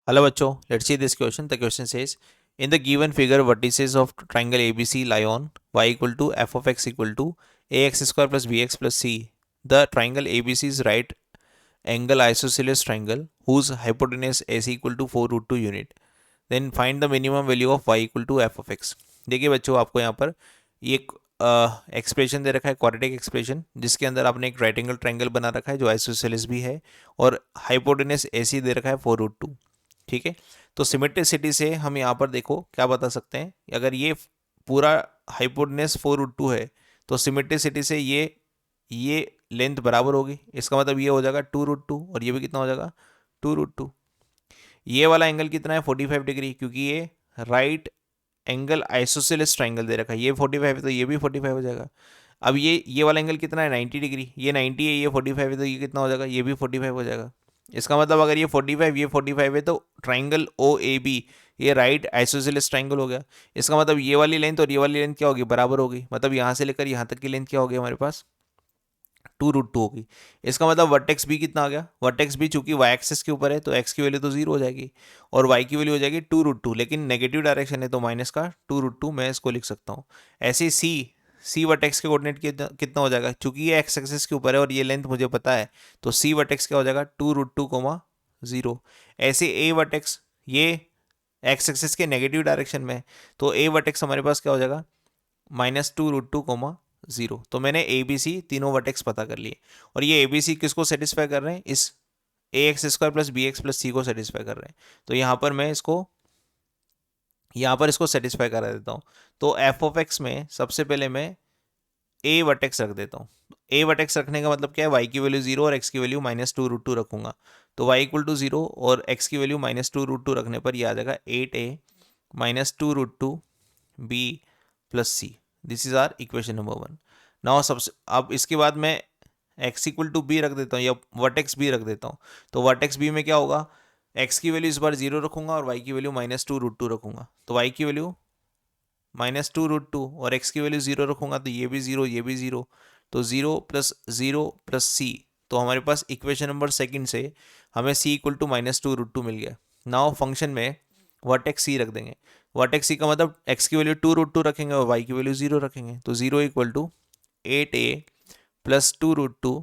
Hello बच्चों, let's see this question. The question says, in the given figure, vertices of triangle ABC lie on y equal to f of x equal to ax square plus bx plus c. The triangle ABC is right angle isosceles triangle whose hypotenuse AC equal to 4 root 2 unit. Then find the minimum value of y equal to f of x. देखिए बच्चों, आपको यहाँ पर ये एक expression दे रखा है, quadratic expression, जिसके अंदर आपने एक राइट एंगल ट्राइंगल बना रखा है जो आइसोसेलेस भी है और हाइपोटेनस AC दे रखा है 4 रूट 2। ठीक है, तो सिमेट्रिसिटी से हम यहाँ पर देखो क्या बता सकते हैं, अगर ये पूरा हाइपोटेनस 4 रूट 2 है तो सिमेट्रिसिटी से ये लेंथ बराबर होगी। इसका मतलब ये हो जाएगा 2 रूट 2 और ये भी कितना हो जाएगा 2 रूट 2। ये वाला एंगल कितना है 45 डिग्री, क्योंकि ये राइट एंगल आइसोसेलेस ट्राइंगल दे रखा है। ये 45 है तो ये भी 45 हो जाएगा। अब ये वाला एंगल कितना है 90 डिग्री, ये 90 है, ये 45 है तो ये कितना हो जाएगा, ये भी 45 हो जाएगा। इसका मतलब अगर ये 45 ये 45 है तो ट्राइंगल ओ ए बी ये राइट आइसोसेलेस ट्राइंगल हो गया। इसका मतलब ये वाली लेंथ और ये वाली लेंथ क्या होगी, बराबर होगी। मतलब यहाँ से लेकर यहाँ तक की लेंथ क्या होगी हमारे पास 2 रूट 2 होगी। इसका मतलब वर्टेक्स भी कितना आ गया, वर्टेक्स भी चूंकि वाई एक्सिस के ऊपर है तो एक्स की वैल्यू तो 0 हो जाएगी और वाई की वैल्यू हो जाएगी 2 रूट 2, लेकिन नेगेटिव डायरेक्शन है तो माइनस का 2 रूट 2 मैं इसको लिख सकता हूँ। ऐसे सी वर्टेक्स के कोऑर्डिनेट कितना हो जाएगा, चूंकि ये एक्स एक्सिस के ऊपर है और ये लेंथ मुझे पता है तो सी वर्टेक्स क्या हो जाएगा 2 रूट 2 कोमा 0। ऐसे ए वर्टेक्स ये एक्स एक्सिस के नेगेटिव डायरेक्शन में तो ए वर्टेक्स हमारे पास क्या हो जाएगा -2 रूट 2 कोमा 0। तो मैंने ए बी सी तीनों वर्टेक्स पता कर लिए और ये ए बी सी किसको सेटिस्फाई कर रहे हैं, इस a x square plus b x plus c को सेटिस्फाई कर रहे हैं। तो यहाँ पर इसको सेटिस्फाई करा देता हूँ। तो एफ ऑफ एक्स में सबसे पहले मैं ए वर्टेक्स रख देता हूँ। ए वर्टेक्स रखने का मतलब क्या है, वाई की वैल्यू 0 और एक्स की वैल्यू -2 रूट 2 रखूंगा। तो वाई इक्वल टू 0 और एक्स की वैल्यू -2 रूट 2 रखने पर यह आ जाएगा 8a -2 root 2 B plus C. This is our equation number 1। Now सबसे अब इसके बाद मैं एक्स इक्वल टू बी रख देता हूँ या वर्टेक्स बी रख देता हूँ। तो वर्टेक्स बी में क्या होगा, एक्स की वैल्यू इस बार 0 रखूंगा और वाई की वैल्यू -2 रूट 2 रखूंगा। तो वाई की वैल्यू -2 रूट 2 और एक्स की वैल्यू 0 रखूंगा तो ये भी 0 ये भी 0। तो 0 प्लस 0 प्लस सी। तो हमारे पास इक्वेशन नंबर सेकंड से हमें सी इक्वल टू -2 रूट 2 मिल गया। नाउ फंक्शन में वर्टेक्स सी रख देंगे। वर्टेक्स सी का मतलब एक्स की वैल्यू 2 रूट 2 रखेंगे और वाई की वैल्यू 0 रखेंगे। तो 0 equal to 8a plus 2 root 2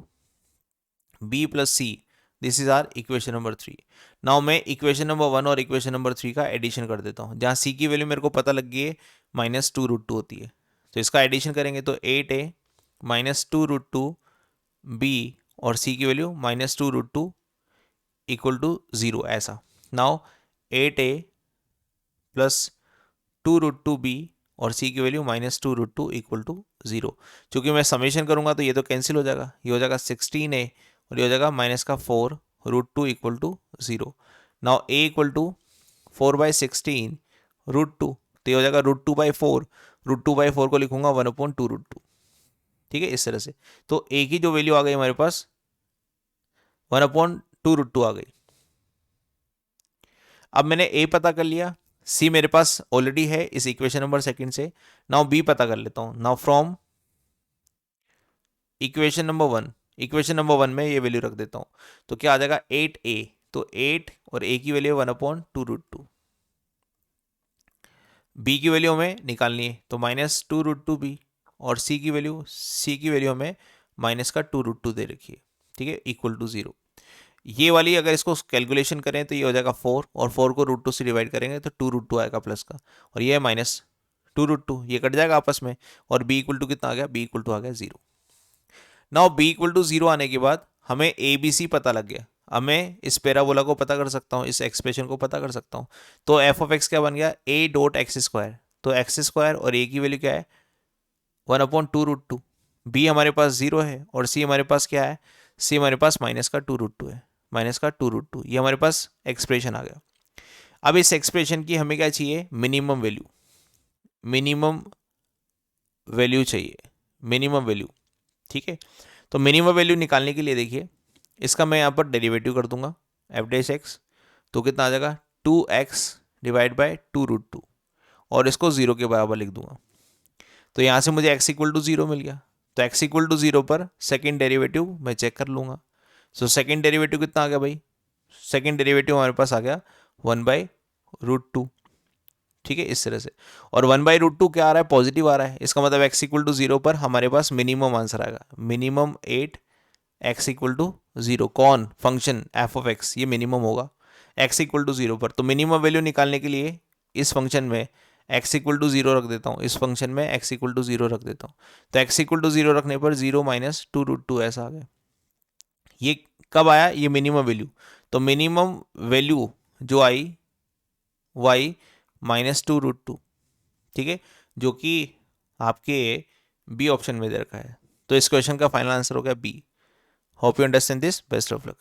B plus C. This is our equation number 3। Now मैं इक्वेशन नंबर 1 और इक्वेशन नंबर 3 का एडिशन कर देता हूँ। जहाँ सी की वैल्यू मेरे को पता लग गई है -2 रूट 2 होती है, तो इसका एडिशन करेंगे तो 8a -2 रूट 2 बी और सी की वैल्यू -2 रूट 2 इक्वल टू 0 ऐसा। Now 8a plus 2 root 2 B और सी की वैल्यू -2 रूट 2 इक्वल टू 0। चूंकि मैं समेशन करूंगा तो ये तो कैंसिल हो जाएगा, ये हो जाएगा 16a और ये हो जाएगा -4 root 2 equal to 0। Now a equal to 4/16 root 2, तो ये हो जाएगा √2/4। √2/4 को लिखूंगा 1/2 रूट 2। ठीक है, इस तरह से। तो a की जो वैल्यू आ गई हमारे पास 1/2 रूट 2 आ गई। अब मैंने a पता कर लिया, c मेरे पास ऑलरेडी है इस इक्वेशन नंबर सेकंड से। नाउ b पता कर लेता हूं। Now from equation number 1, equation number 1 में ये वैल्यू रख देता हूं तो क्या आ जाएगा 8a। तो 8 और a की वैल्यू 1/2 रूट 2। b की वैल्यू हमें निकालनी है तो -2 रूट 2 बी और c की वैल्यू हमें -2 रूट 2 दे रखी है। ठीक है, इक्वल टू 0। ये वाली अगर इसको कैलकुलेशन करें तो ये हो जाएगा 4 और 4 को √2 से डिवाइड करेंगे तो 2 रूट 2 आएगा प्लस का, और ये है -2 रूट 2, ये कट जाएगा आपस में और b इक्वल टू कितना आ गया, b इक्वल टू आ गया 0। नाउ b इक्वल टू 0 आने के बाद हमें ए बी सी पता लग गया। अब मैं इस पैराबोला को पता कर सकता हूँ, इस एक्सप्रेशन को पता कर सकता हूँ। तो एफ ऑफ एक्स क्या बन गया a डॉट एक्स स्क्वायर। तो एक्स स्क्वायर और a की वैल्यू क्या है 1/2 रूट 2। बी हमारे पास 0 है और सी हमारे पास क्या है, सी हमारे पास -2 रूट 2 है, -2 रूट 2। ये हमारे पास एक्सप्रेशन आ गया। अब इस एक्सप्रेशन की हमें क्या चाहिए, मिनिमम वैल्यू। मिनिमम वैल्यू चाहिए, मिनिमम वैल्यू। ठीक है, तो मिनिमम वैल्यू निकालने के लिए देखिए इसका मैं यहाँ पर डेरिवेटिव कर दूंगा एफ डैश एक्स। तो कितना आ जाएगा 2x डिवाइड बाय 2 रूट 2 और इसको 0 के बराबर लिख दूंगा। तो यहाँ से मुझे x इक्वल टू 0 मिल गया। तो x इक्वल टू 0 पर सेकेंड डेरिवेटिव मैं चेक कर लूँगा। सो सेकेंड डेरिवेटिव कितना आ गया भाई, सेकेंड डेरिवेटिव हमारे पास आ गया 1/√2, ठीक है, इस तरह से। और 1/√2 क्या आ रहा है, पॉजिटिव आ रहा है, इसका मतलब x इक्वल टू 0 पर हमारे पास मिनिमम आंसर आएगा, मिनिमम 8 x इक्वल टू 0। कौन, फंक्शन एफ ऑफ एक्स, ये मिनिमम होगा x इक्वल टू 0 पर। तो मिनिमम वैल्यू निकालने के लिए इस फंक्शन में x इक्वल टू 0 रख देता हूँ, इस फंक्शन में x इक्वल टू 0 रख देता हूँ। तो x इक्वल टू 0 रखने पर 0 माइनस 2√2 ऐसा आ गया। ये कब आया, ये मिनिमम वैल्यू। तो मिनिमम वैल्यू जो आई y माइनस 2√2, ठीक है, जो कि आपके बी ऑप्शन में दे रखा है। तो इस क्वेश्चन का फाइनल आंसर हो गया B. Hope you understand this, best of luck.